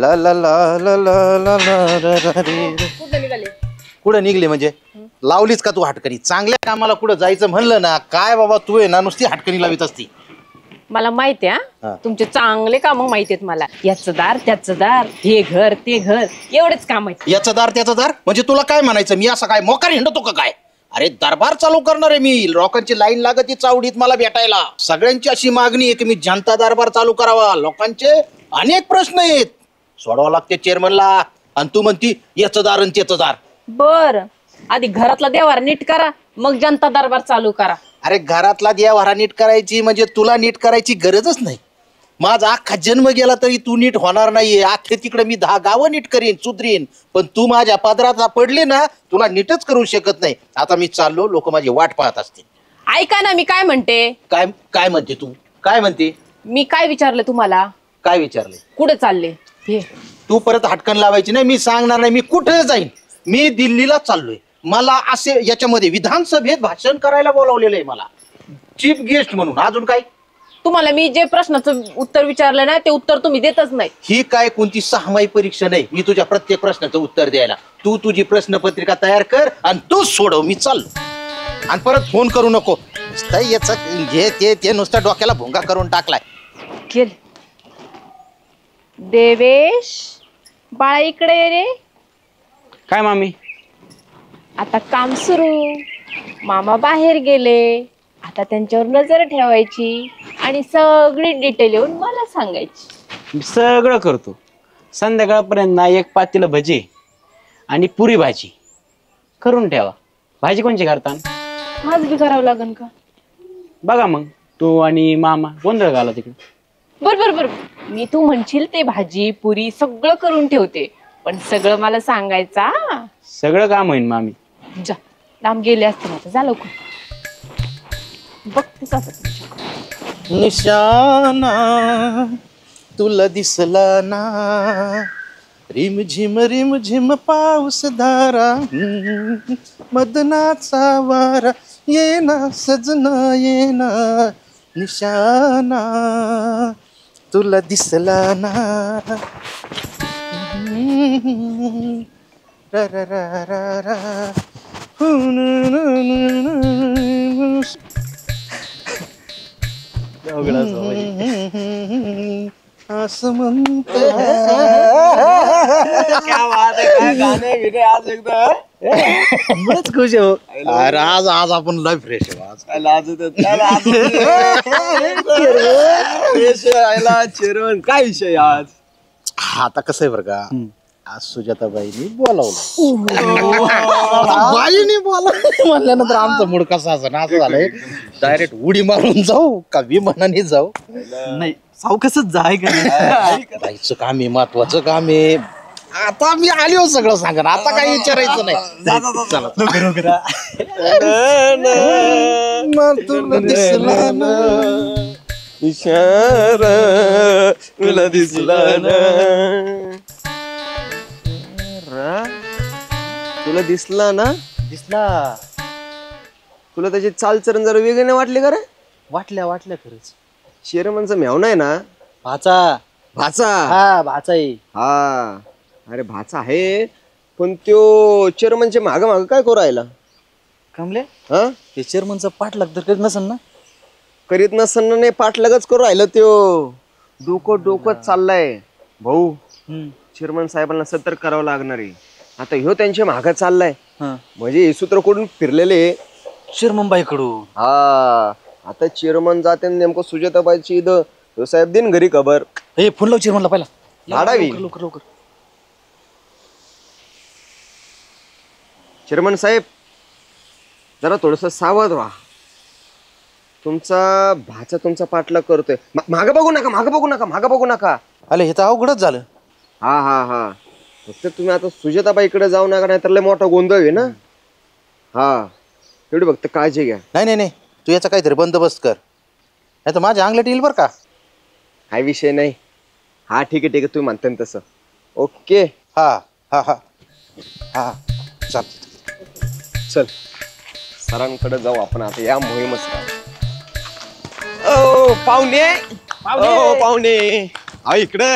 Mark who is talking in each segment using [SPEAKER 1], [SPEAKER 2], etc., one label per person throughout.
[SPEAKER 1] ला ला ला ला ला ला ला रे. कुठं निघले म्हणजे लावलीच का तू हटकणी? चांगल्या कामाला कुठं जायचं म्हणलं ना, काय बाबा तू आहे ना नुसती हटकणी लावित असती.
[SPEAKER 2] मला माहिती आहे तुमचे चांगले काम माहिती आहेत मला. याचं दार त्याचं दार, हे घर ते घर, एवढेच काम आहेत.
[SPEAKER 1] याचं दार त्याचं दार म्हणजे तुला काय म्हणायचं? मी असं काय मोकार हिंडतो का काय? अरे दरबार चालू करणार आहे मी. लोकांची लाईन लागती चावडीत मला भेटायला. सगळ्यांची अशी मागणी आहे की मी जनता दरबार चालू करावा. लोकांचे अनेक प्रश्न आहेत, सोडवा लागते चेअरमनला. आणि तू म्हणती याचं दार आणि त्याचं दार.
[SPEAKER 2] बर आधी घरातला देवार नीट करा, मग जनता दरबार चालू करा.
[SPEAKER 1] अरे घरातला देवारा नीट करायची म्हणजे तुला नीट करायची गरजच नाही. माझा अख्खा जन्म गेला तरी तू नीट होणार नाहीये. अख्खे तिकडे मी 10 गावं नीट करीन, सुधरीन, पण तू माझ्या पदरात पडले ना, तुला नीटच करू शकत नाही. आता मी चाललो, लोक माझी वाट पाहत असतील.
[SPEAKER 2] ऐका ना मी काय म्हणते.
[SPEAKER 1] काय काय म्हणते तू? काय म्हणते?
[SPEAKER 2] मी काय विचारलं तुम्हाला?
[SPEAKER 1] काय विचारले?
[SPEAKER 2] कुठे चालले? हे
[SPEAKER 1] तू परत हटकन लावायची नाही. मी सांगणार नाही मी कुठे जाईन. मी दिल्लीला चाललोय. मला असे याच्यामध्ये विधानसभेत भाषण करायला बोलावलेलं आहे मला, चीफ गेस्ट म्हणून. अजून काय?
[SPEAKER 2] तुम्हाला मी जे प्रश्नाचं उत्तर विचारलं ना ते उत्तर तुम्ही देतच नाही.
[SPEAKER 1] ही काय कोणती 6 माही परीक्षा नाही मी तुझ्या प्रत्येक प्रश्नाचं उत्तर द्यायला. तू तुझी प्रश्नपत्रिका तयार कर आणि तू सोडव. मी चाललो. आणि परत फोन करू नको. ते नुसतं डोक्याला भोंगा करून टाकलाय.
[SPEAKER 2] गेले. देवेश बाळा इकडे ये रे.
[SPEAKER 3] काय मामी?
[SPEAKER 2] आता काम सुरू. मामा बाहेर गेले, आता त्यांच्यावर नजर ठेवायची आणि सगळी डिटेल येऊन मला सांगायची.
[SPEAKER 3] मी सगळं करतो. संध्याकाळपर्यंत ना एक पातेलं भजी आणि पुरी भाजी करून ठेवा. भाजी कोणची करता?
[SPEAKER 2] आज बी करावं लागेल का?
[SPEAKER 3] बघा मग तू आणि मामा गोंधळ घाला तिकडे.
[SPEAKER 2] बर बर बर, मी तू म्हणशील ते भाजी पुरी सगळं करून ठेवते, पण सगळं मला सांगायचा.
[SPEAKER 3] सगळं काम होईन मामी.
[SPEAKER 2] जा लांब गेले असते ना, जा लवकर. बघतेच आता
[SPEAKER 1] निशाना तुला दिसला ना, रिमझिम रिमझिम पाऊस धारा, मदनाचा वारा येना सजना येना. निशाना तुला दिसला ना. रा रा रा रा रा. असं म्हणतो. बरंच खुश आहे. अरे आज आज आपण लय फ्रेश आहे.
[SPEAKER 4] चेअरमन काय विषय आज?
[SPEAKER 1] आता कसं आहे बरं का, आज सुजाताबाईंनी बोलावलं. बाईनी बोलावलं म्हणल्यानंतर आमचा मूड कसा असं असं झालंय. डायरेक्ट उडी मारून जाऊ का विमानाने जाऊ?
[SPEAKER 4] नाही सावकाशच जाय का.
[SPEAKER 1] बाईचं काम आहे, महत्वाचं काम आहे. आता मी आलो सगळं सांगा. आता काही विचारायचं नाही. चला तुला दिसला ना,
[SPEAKER 4] इशारा तुला दिसला ना. तुला दिसला ना?
[SPEAKER 1] दिसला.
[SPEAKER 4] तुला त्याची चालचरण जरा वेगळे नाही वाटले का रे?
[SPEAKER 1] वाटल्या वाटल्या खरंच.
[SPEAKER 4] चेअरमनचा मेवना आहे ना?
[SPEAKER 1] भाचा.
[SPEAKER 4] भाचा?
[SPEAKER 1] हा भाचा आहे.
[SPEAKER 4] हा अरे भाचा आहे, पण त्यो चेअरमनच्या माग माग काय करू राहिला?
[SPEAKER 1] कमले
[SPEAKER 4] हा
[SPEAKER 1] ते चेअरमनचा पाठलाग तर करीत नसेल ना?
[SPEAKER 4] करीत नसताना नाही पाठलागच करू राहिलं. त्यो डोकं डोकं चाललाय भाऊ. चेअरमन साहेबांना सतर्क करावं लागणार आहे. आता ह्यो त्यांच्या माग चाललाय म्हणजे हे सूत्र कडून फिरलेले
[SPEAKER 1] चेअरमन बाईकडून.
[SPEAKER 4] हा आता चेअरमन जाते नेमकं सुजाताबाईची इथं. ह्यो साहेब दिन घरी खबर.
[SPEAKER 1] हे फोन लाव चेअरमनला पहिला.
[SPEAKER 4] लाडावी.
[SPEAKER 1] लवकर लवकर.
[SPEAKER 4] चेअरमन साहेब जरा थोडस सावध व्हा. तुमचा भाचा तुमचा पाठलाग करतोय. माग बघू नका, माग बघू नका, माग बघू नका.
[SPEAKER 1] अरे हे तर अवघडच झालं.
[SPEAKER 4] हा हा हा फक्त तुम्ही आता सुजाताबाईकडे जाऊ नका, नाही तर लय मोठा गोंधळ आहे ना. हा तेवढी फक्त काळजी घ्या.
[SPEAKER 1] नाही नाही नाही, तू याचा काहीतरी बंदोबस्त कर, नाही तर माझ्या अंगलट येईल बरं का.
[SPEAKER 4] काय विषय नाही. हा ठीक आहे ठीक आहे, तुम्ही म्हणता ना तसं. ओके.
[SPEAKER 1] हा हा हा हा चल
[SPEAKER 4] चल सरांकडे जाऊ आपण आता या मोहिमच. ओ पाहुणे, ओ पाहुणे, इकडे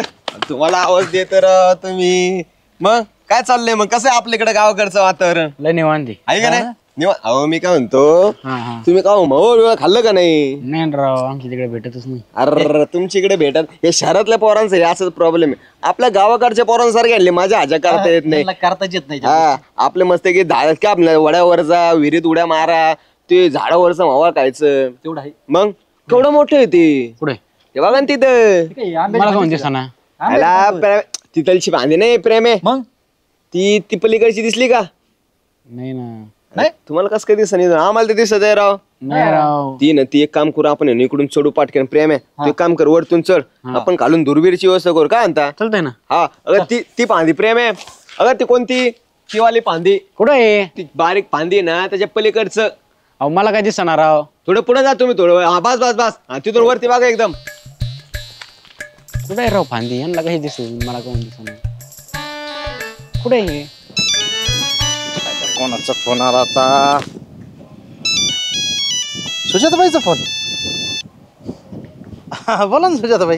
[SPEAKER 4] तुम्हाला आवाज देत राव तुम्ही. मग काय चाललंय मग, कसं आहे आपल्याकडे गावाकडचं वातावरण
[SPEAKER 3] लय निवांती
[SPEAKER 4] आहे का नाही? अहो मी काय म्हणतो,
[SPEAKER 3] हा
[SPEAKER 4] तुम्ही का मग खाल्लं का नाही?
[SPEAKER 3] नाही राव, आमच्या तिकडे भेटतच नाही.
[SPEAKER 4] अरे तुमच्या इकडे भेटत, हे शहरातल्या पोरांचं हे असंच प्रॉब्लेम आहे. आपल्या गावाकडच्या पोरांसारखे आणले माझ्या आजा करता येत नाही.
[SPEAKER 1] करताच येत नाही.
[SPEAKER 4] हा आपले मस्त की झाड का आपल्या वड्यावरचा विहिरीत उड्या मारा, ते झाडावरचा मावा खायचं
[SPEAKER 1] तेवढं आहे.
[SPEAKER 4] मग केवढं मोठं आहे ते.
[SPEAKER 3] पुढे
[SPEAKER 4] हे बघा ना तिथं
[SPEAKER 3] मला कोण दिसा ना.
[SPEAKER 4] तिथलची बांधी नाही प्रेम आहे.
[SPEAKER 1] मग
[SPEAKER 4] ती पलीकडची दिसली का?
[SPEAKER 3] नाही ना.
[SPEAKER 4] नाही तुम्हाला कसं काय दिसत नाही? आम्हाला ते दिसत आहे राव.
[SPEAKER 3] नाही राव.
[SPEAKER 4] ती एक काम करू आपण, इकडून चढू पाटक्यान. प्रेम आहे तू एक काम कर, वरतून चढ, आपण खालून दुर्बीरची व्यवस्था करू. काय म्हणता?
[SPEAKER 3] चालतंय ना.
[SPEAKER 4] हा अगर ती पांदी प्रेम आहे. अगर ती कोणती ती वाली पांदी,
[SPEAKER 3] कुठं आहे?
[SPEAKER 4] ती बारीक पांदी ना त्याच्या पलीकडचं.
[SPEAKER 3] अहो मला काय दिसणार राव.
[SPEAKER 4] थोडं पुढे जा तुम्ही, थोडं. हा बस बस बस. हा तिथून वरती बघा एकदम.
[SPEAKER 3] कुठे आहे राव फांदी? यांना काही दिसेल, मला कोण दिसणार. कुठे आहे?
[SPEAKER 1] कोणाचा फोन आला आता? सुजाताबाईचा फोन. बोला ना सुजाताबाई.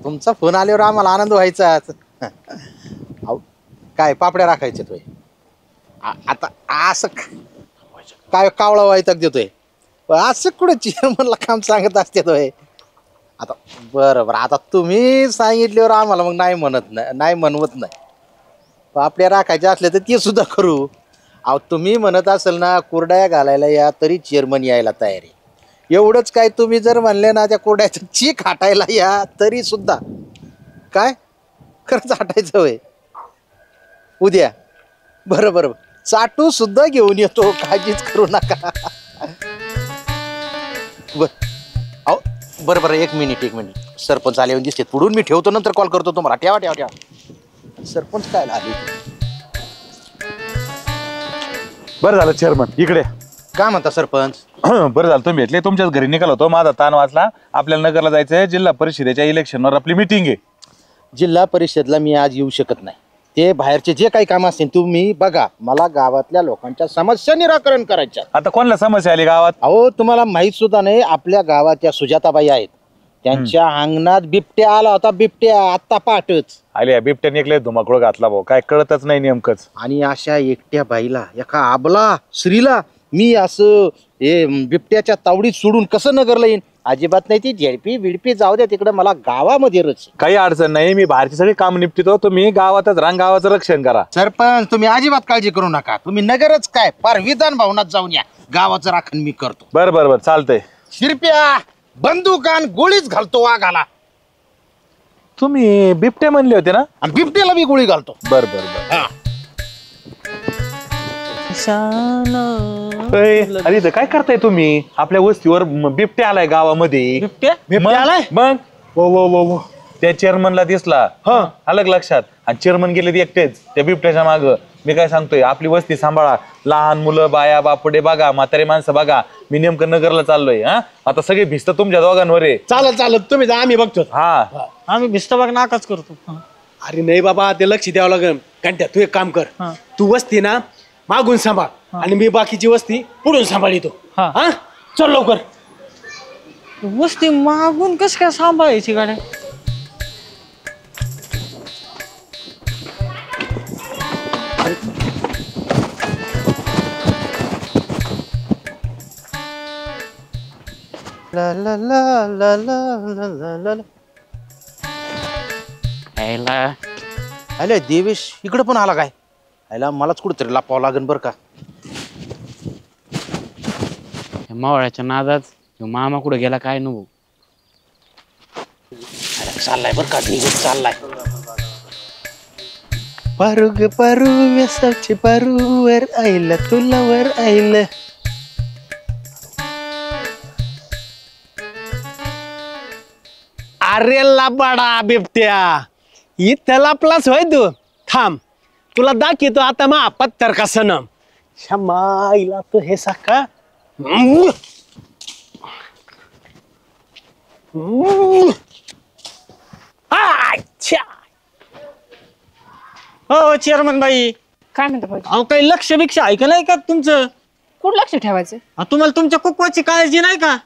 [SPEAKER 1] तुमचा फोन आल्यावर आम्हाला आनंद व्हायचाच. काय पापड्या राखायचे तोय आता? असं काय कावळा वायतक देतोय? असं कुठं चेअरमनला काम सांगत असते तोय? आता बरं आता तुम्ही सांगितल्यावर आम्हाला मग नाही म्हणवत नाही. पापड्या राखायच्या असल्या तर ते सुद्धा करू. अहो तुम्ही म्हणत असेल ना कुरड्या घालायला या, तरी चेअरमन यायला तयार आहे. एवढंच काय, तुम्ही जर म्हणले ना त्या कुरड्याचं चीक हाटायला या, तरी सुद्धा काय खरंच हटायचं होय उद्या. बरं चाटू सुद्धा घेऊन येतो, काळजीच करू नका. बरं एक मिनिट. सरपंच आले दिसते पुढून, मी ठेवतो, नंतर कॉल करतो तुम्हाला. ठेवा. सरपंच काय आले?
[SPEAKER 5] बरं झालं चेअरमन इकडे.
[SPEAKER 1] काय म्हणता सरपंच?
[SPEAKER 5] बरं झालं तुम्ही भेटले. तुमच्याच घरी निघालो होतो, माझा ताण वाचला. आपल्याला नगरला जायचंय, जिल्हा परिषदेच्या इलेक्शनवर आपली मिटिंग आहे.
[SPEAKER 1] जिल्हा परिषदला मी आज येऊ शकत नाही. ते बाहेरचे जे काही काम असतील तुम्ही बघा. मला गावातल्या लोकांच्या समस्या निराकरण करायच्या.
[SPEAKER 5] आता कोणाला समस्या आली गावात?
[SPEAKER 1] अहो तुम्हाला माहित सुद्धा नाही, आपल्या गावाच्या सुजाताबाई आहेत, त्यांच्या अंगणात बिबट्या आला होता. बिबट्या आत्ता पहाटच
[SPEAKER 5] आल्या बिबट्याने एक धुमाकूळ घातला भाऊ, काय कळतच नाही नेमकंच.
[SPEAKER 1] आणि अशा एकट्या बाईला, एका आबला स्त्रीला मी असं बिबट्याच्या तावडीत सोडून कसं नगरला येईन? अजिबात नाही. ती झेडपी बिडपी जाऊ द्या तिकडे, मला गावामध्ये रच.
[SPEAKER 5] काही अडचण नाही, मी बाहेरची सगळी काम निपटितो. तुम्ही गावातच राहा, गावाचं रक्षण करा.
[SPEAKER 1] सरपंच तुम्ही अजिबात काळजी करू नका. तुम्ही नगरच काय फार विधान भवनात जाऊन या, गावाचं राखण मी करतो.
[SPEAKER 5] बरं चालतंय.
[SPEAKER 1] शिरप्या बंदूकान गोळीच घालतो वाघाला.
[SPEAKER 5] तुम्ही बिबट्या म्हणले होते ना?
[SPEAKER 1] आणि बिबट्याला मी गोळी घालतो.
[SPEAKER 5] बरं.
[SPEAKER 1] हा.
[SPEAKER 5] अरे इथं काय करताय तुम्ही? आपल्या वस्तीवर बिबट्या आलाय गावामध्ये.
[SPEAKER 3] बिबट्या आलाय?
[SPEAKER 5] मग वो त्या चेअरमनला दिसला. अलग लक्षात. आणि चेअरमन गेले ते एकटेच त्या बिबट्याच्या माग. मी काय सांगतोय, आपली वस्ती सांभाळा. लहान मुलं, बाया, बापडे बघा, म्हातारे माणसं बघा. मी नेमकं नगरला चाललोय. आता सगळे भिस्त तुमच्या दोघांवर आहे.
[SPEAKER 6] चालत तुम्ही जा, आम्ही बघतो.
[SPEAKER 5] हा
[SPEAKER 3] आम्ही भिस्त बघ नाकाच करतो.
[SPEAKER 6] अरे नाही बाबा, ते लक्ष द्यावं लागेल. घंट्या तू एक काम कर, तू वस्ती ना मागून सांभाळ आणि मी बाकीची वस्ती पुढून सांभाळतो. हा चल लवकर.
[SPEAKER 3] वस्ती मागून कस काय सांभाळायची गाड्या?
[SPEAKER 1] ला ला ला ला ला ला ला. अरे देवेश इकडे पण आला काय? आयला मलाच कुठेतरी लापावं लागेल बरं का.
[SPEAKER 3] मावळ्याच्या नादात मामा कुठे गेला काय नको.
[SPEAKER 1] चाललाय बरं का, निघत चाललाय. पारू ग पारू व्यसाचे पारू, वर आईला तुला वर आईला.
[SPEAKER 6] अरे लाबाडा बिबट्या, इथं लापलाच होय तू. थांब तुला दाखवतो आता मा पत्थर का सनम. शमाईला तो हे साका.
[SPEAKER 3] हो चेअरमन बाई,
[SPEAKER 2] काय म्हणता भाऊजी?
[SPEAKER 3] अहो काही लक्ष भिक्षा ऐक नाही का तुमचं?
[SPEAKER 2] कुठं लक्ष ठेवायचं?
[SPEAKER 3] तुम्हाला तुमच्या कुकवाची काळजी नाही का?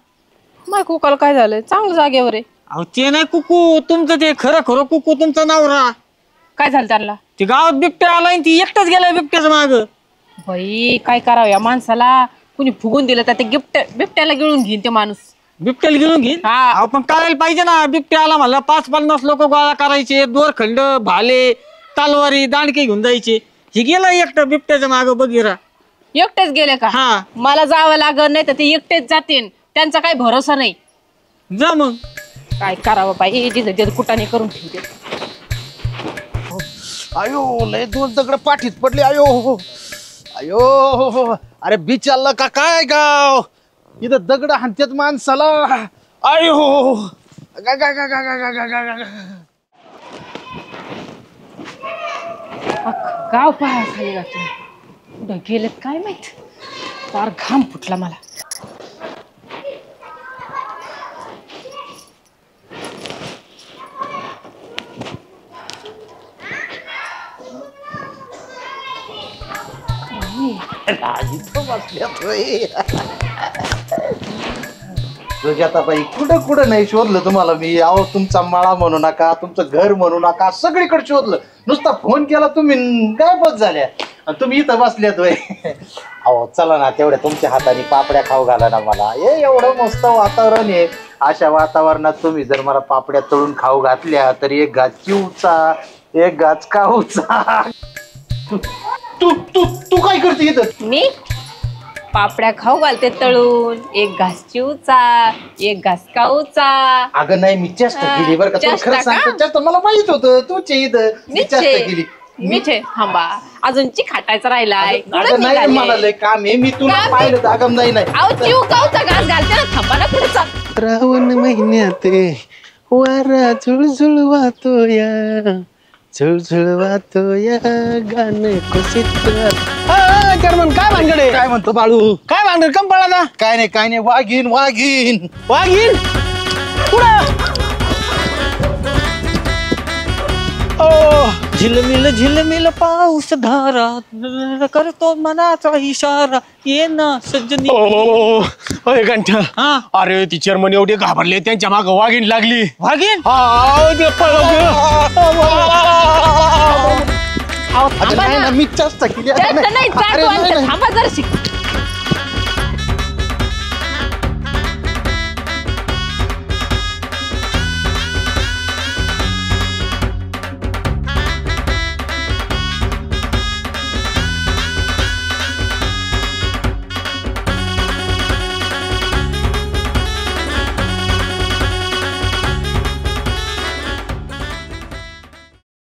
[SPEAKER 2] माय कुकाला काय झालंय? चांगलं जागेवर आहे.
[SPEAKER 7] अहो ते नाही कुकू तुमचं, ते खरं खरं कुकू तुमचा नवरा.
[SPEAKER 2] काय झालं त्यांना?
[SPEAKER 7] ते गावात बिबट्या आला आणि ती एकटाच गेलाय बिबट्याचं माग.
[SPEAKER 2] बाई काय करावं या माणसाला, कुणी फुगून दिलं तर ते बिबट्याला गिळून घेईन ते माणूस.
[SPEAKER 7] बिबट्याला घेऊन घेईन.
[SPEAKER 2] हा.
[SPEAKER 7] अहो पण कळायला पाहिजे ना, बिबट्या आला म्हणलं 5-50 लोक गोळा करायचे, दोरखंड भाले तलवारी दांडके घेऊन जायचे. हे गेला एकटं बिबट्याच्या माग बघिरा.
[SPEAKER 2] एकटेच गेले का?
[SPEAKER 7] हा.
[SPEAKER 2] मला जावं लागत नाही तर ते एकटेच जातील, त्यांचा काही भरोसा नाही.
[SPEAKER 7] जा मग.
[SPEAKER 2] काय करावं बाई, जिथे कुटाने करून ठेवते.
[SPEAKER 1] अयो लय 2 दगड पाठीत पडले. अयो अयो अरे बिचारलं का काय गाव, इथं दगड हाणत्यात माणसाला. अयो गा गा गा गा गा गा गा गा गा.
[SPEAKER 2] गाव पहा खाली जातो, कुठं गेलेत काय माहित, फार घाम फुटला मला.
[SPEAKER 1] सुजाताबाई कुठं कुठं नाही शोधलं तुम्हाला मी. अहो तुमचा मळा म्हणू नका, तुमचं घर म्हणू नका, सगळीकडे शोधलं. नुसता फोन केला तुम्ही, गायबच झाल्या. आणि तुम्ही इथं बसल्यात होय. अहो चला ना, तेवढ्या तुमच्या हाताने पापड्या खाऊ घाला ना मला. हे एवढं मस्त वातावरण आहे, अशा वातावरणात तुम्ही जर मला पापड्या तळून खाऊ घातल्या तर एक घास चिवचा, एक घास काऊचा. तू तू तू काय करते इथं?
[SPEAKER 2] मी पापड्या खाऊ घालते तळून, एक घास चिवचा, एक घास काऊचा.
[SPEAKER 1] अगं नाही, मी चेष्टा केली बरं का. तुला
[SPEAKER 2] चेष्टा
[SPEAKER 1] खरं
[SPEAKER 2] का?
[SPEAKER 1] सांगतो, चेष्टा मला माहित होतं तुझे इथं. मी चेष्टा केली.
[SPEAKER 2] मीठे थांबा, अजून चिखाटायचा राहिलाय.
[SPEAKER 1] अगं नाही, मला लय काम आहे, मी तुला
[SPEAKER 2] काम?
[SPEAKER 1] पाहिलं. अगं नाही नाही.
[SPEAKER 2] अहो चिव काऊचा घास घालते ना, थांबा ना पुढचा.
[SPEAKER 6] श्रावण महिन्यात वारा झुळझुळ वाहतोया, झुळझुळ वाहतोया, गाणं कुशीत. चेअरमन काय भानगडे?
[SPEAKER 1] काय म्हणतो बाळू?
[SPEAKER 6] काय भानगड कम पळाला?
[SPEAKER 1] काय नाही काय नाही, वाघीन वाघीन.
[SPEAKER 6] वाघीन पुढं.
[SPEAKER 7] झिलमिल पाऊस धारा करतो मनाचा इशारा, ये ना सज्जनी.
[SPEAKER 6] अरे घंटा,
[SPEAKER 7] हा.
[SPEAKER 6] अरे ती चेअरमन एवढे घाबरले, त्यांच्या माग वाघीन लागली.
[SPEAKER 7] वाघीन.
[SPEAKER 6] ते पळलं.
[SPEAKER 2] अहो
[SPEAKER 1] अगं
[SPEAKER 2] थांबा
[SPEAKER 1] नाही
[SPEAKER 2] ना.
[SPEAKER 1] ना, मी चेष्टा केली. अगं
[SPEAKER 2] जास्त नाही,
[SPEAKER 1] अरे
[SPEAKER 2] चाटू
[SPEAKER 1] नाही,
[SPEAKER 2] आणते.
[SPEAKER 1] नाही.
[SPEAKER 2] थांबा जरा शिक.